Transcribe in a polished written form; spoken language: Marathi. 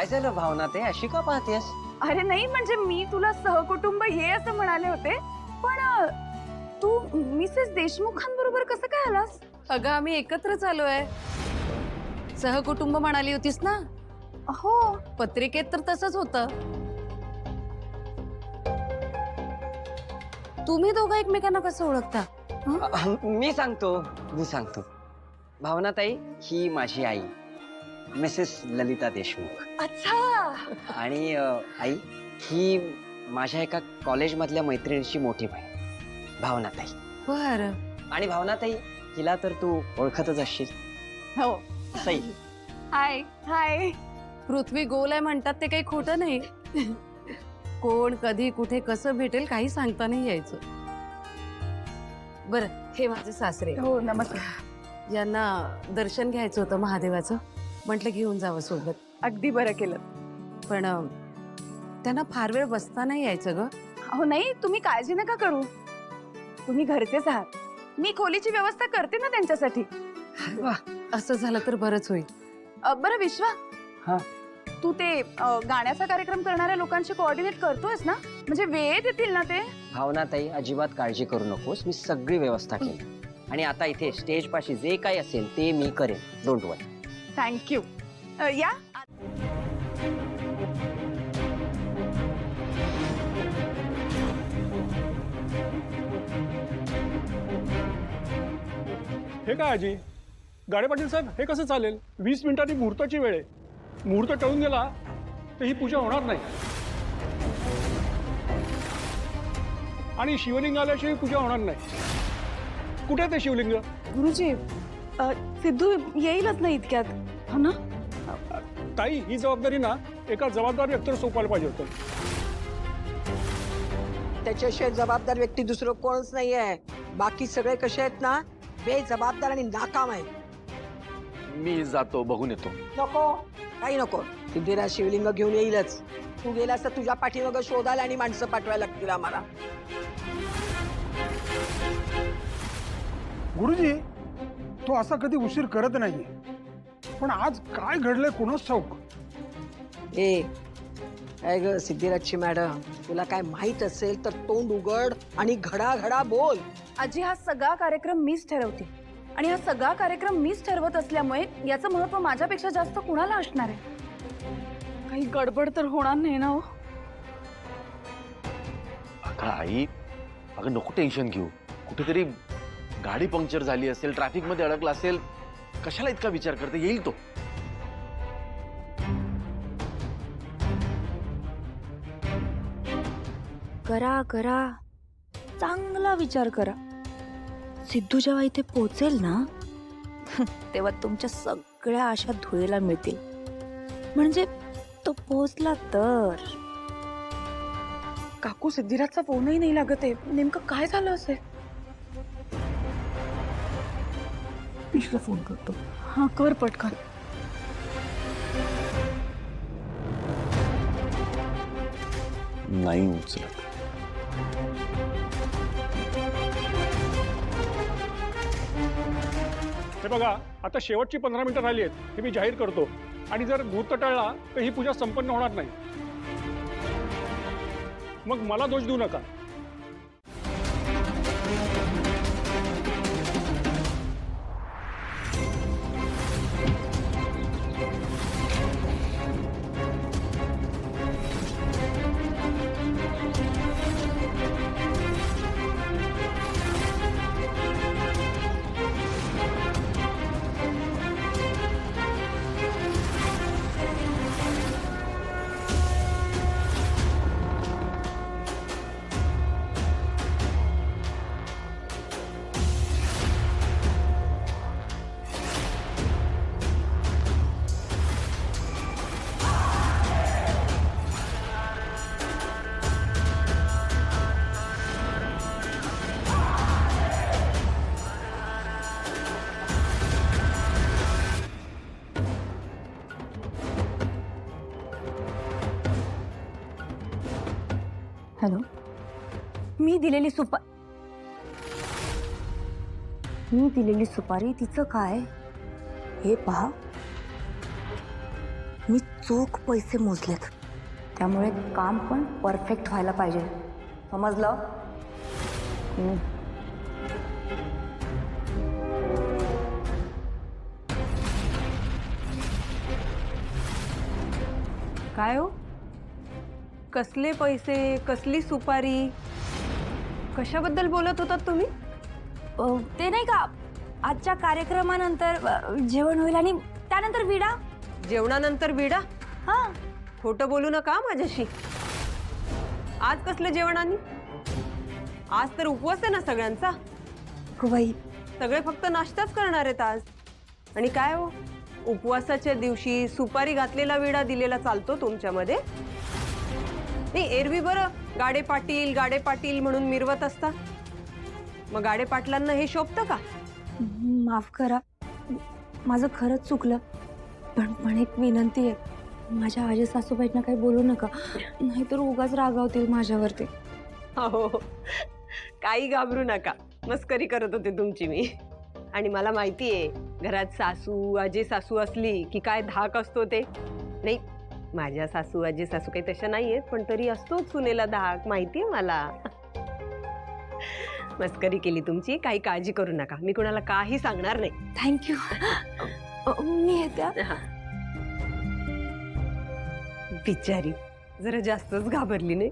काय झालं भावना, ते अशी का पाहतेस? अरे नाही, म्हणजे मी तुला सहकुटुंब ये असं म्हणाले होते, पण तू मिसेस देशमुखांबरोबर कसं काय आलास? अगं आम्ही एकत्रच आलोय. सहकुटुंब म्हणाली होतीस ना, हो. पत्रिकेत तर तसंच होतं. तुम्ही दोघं एकमेकांना कसं ओळखता? मी सांगतो. भावनाताई ही माझी आई, मिसेस ललिता देशमुख. अच्छा. आणि आई ही माझ्या एका कॉलेजमधल्या मैत्रिणीची मोठी बहीण भावनाताई. बरं. आणि भावनाताई हिला तर तू ओळखतच असशील. हो. सई. हाय हाय. पृथ्वी गोल आहे म्हणतात ते काही खोटं नाही. कोण कधी कुठे कसं भेटेल काही सांगता नाही यायचं. बरं, हे माझे सासरे. हो, नमस्कार. यांना दर्शन घ्यायचं होतं महादेवाचं, म्हटलं घेऊन जावं सोबत. अगदी बरं केलं. पण त्यांना फार वेळ बसता नाही यायचं ग. हो नाही, तुम्ही काळजी नका करू, तुम्ही घरचेच आहात. मी खोलीची व्यवस्था करते ना त्यांच्यासाठी. असं झालं तर बरंच होईल. बरं विश्वा, हा. तू ते गाण्याचा कार्यक्रम करणाऱ्या लोकांशी कोऑर्डिनेट करतोयस ना? म्हणजे वेळेत येतील ना ते? भावनाताई अजिबात काळजी करू नकोस, मी सगळी व्यवस्था केली. आणि आता इथे स्टेज पाशी जे काही असेल ते मी करेन, डोंट वरी. थँक्यू. या. हे काय आजी, गाडे पाटील साहेब, हे कसं चालेल? 20 मिनिटांनी मुहूर्ताची वेळ आहे. मुहूर्त टळून गेला तर ही पूजा होणार नाही. आणि शिवलिंग आल्याशिवाय पूजा होणार नाही. कुठे आहे ते शिवलिंग? गुरुजी, सिद्धू येईलच नाही इतक्यात, हो ना? ताई, ही जबाबदारी ना एका जबाबदार व्यक्तीवर सोपवायला पाहिजे होतं. त्याच्याशिवाय जबाबदार व्यक्ती दुसरं कोणच नाही आहे. बाकी सगळे कसे आहेत ना, बेजबाबदार आणि नाकाम आहे. मी जातो, बघून येतो. नको, काही नको. सिद्धीराज शिवलिंग घेऊन येईलच. तू गेलास तर तुझ्या पाठीमागं शोधायला आणि माणसं पाठवायला लागतील आम्हाला. गुरुजी, तो असा कधी उशीर करत नाही, पण आज काय घडलंय कोणाच ठाऊक. ए काय ग सिद्धीराजची मॅडम, तुला काय माहित असेल तर तोंड उघड आणि घडा बोल. आजी, हा सगळा कार्यक्रम मीच ठरवते आणि हा सगळा कार्यक्रम मीच ठरवत असल्यामुळे याचं महत्व माझ्यापेक्षा जास्त कुणाला असणार आहे? काही गडबड तर होणार नाही ना? हो, अगं आई, अगं नको टेन्शन घेऊ. कुठेतरी गाडी पंक्चर झाली असेल, ट्रॅफिक मध्ये अडकला असेल. कशाला इतका विचार करते? येईल तो. करा चांगला विचार करा. सिद्धू जेव्हा इथे पोहोचेल ना तेव्हा तुमच्या सगळ्या आशा धुळेला मिळतील. म्हणजे तो पोहोचला तर. काकू, सिद्धिराजचा फोनही नाही लागत आहे. नेमकं काय झालं असेल? पिशला फोन करतो. हा, कर पटकन. नाही उचलत. हे बघा, आता शेवटची 15 मिनिटं राहिली आहेत, हे मी जाहीर करतो. आणि जर मुहूर्त टळला तर ही पूजा संपन्न होणार नाही. मग मला दोष देऊ नका. हॅलो. मी दिलेली सुपारी तिचं काय? हे पहा. मी चोख पैसे मोजलेत, त्यामुळे काम पण परफेक्ट व्हायला पाहिजे. समजलं? काय हो? कसले पैसे, कसली सुपारी, कशाबद्दल बोलत होतात तुम्ही? ते नाही का, आजच्या कार्यक्रमानंतर जेवण होईल आणि त्यानंतर विडा. जेवणानंतर विडा? हा. खोटं बोलू नका माझ्याशी. आज कसलं जेवण आणि? आज तर उपवास आहे ना सगळ्यांचा. हो बाई, सगळे फक्त नाश्ताच करणार आहेत आज. आणि काय हो, उपवासाच्या दिवशी सुपारी घातलेला विडा दिलेला चालतो तुमच्यामध्ये? नाही, एरवी बरं गाडे पाटील म्हणून मिरवत असता. मग गाडे पाटलांना हे शोभतं का? माफ करा, माझं खरंच चुकलं. पण एक विनंती आहे, माझ्या आजी सासूबाईंना काही बोलू नका, नाहीतर उगाच रागावतील माझ्यावरती. हो, काही घाबरू नका. मस्करी करत होते तुमची मी. आणि मला माहिती आहे, घरात सासू आजी सासू असली की काय धाक असतो ते. नाही, माझ्या सासू आजी सासू काही तशा नाही आहेत, पण तरी असतोच सुनेला धाक. माहिती आहे मला. मस्करी केली तुमची, काही काळजी करू नका. मी कुणाला काही सांगणार नाही. थँक्यू. मी येत्या. बिचारी जरा जास्तच घाबरली नाही.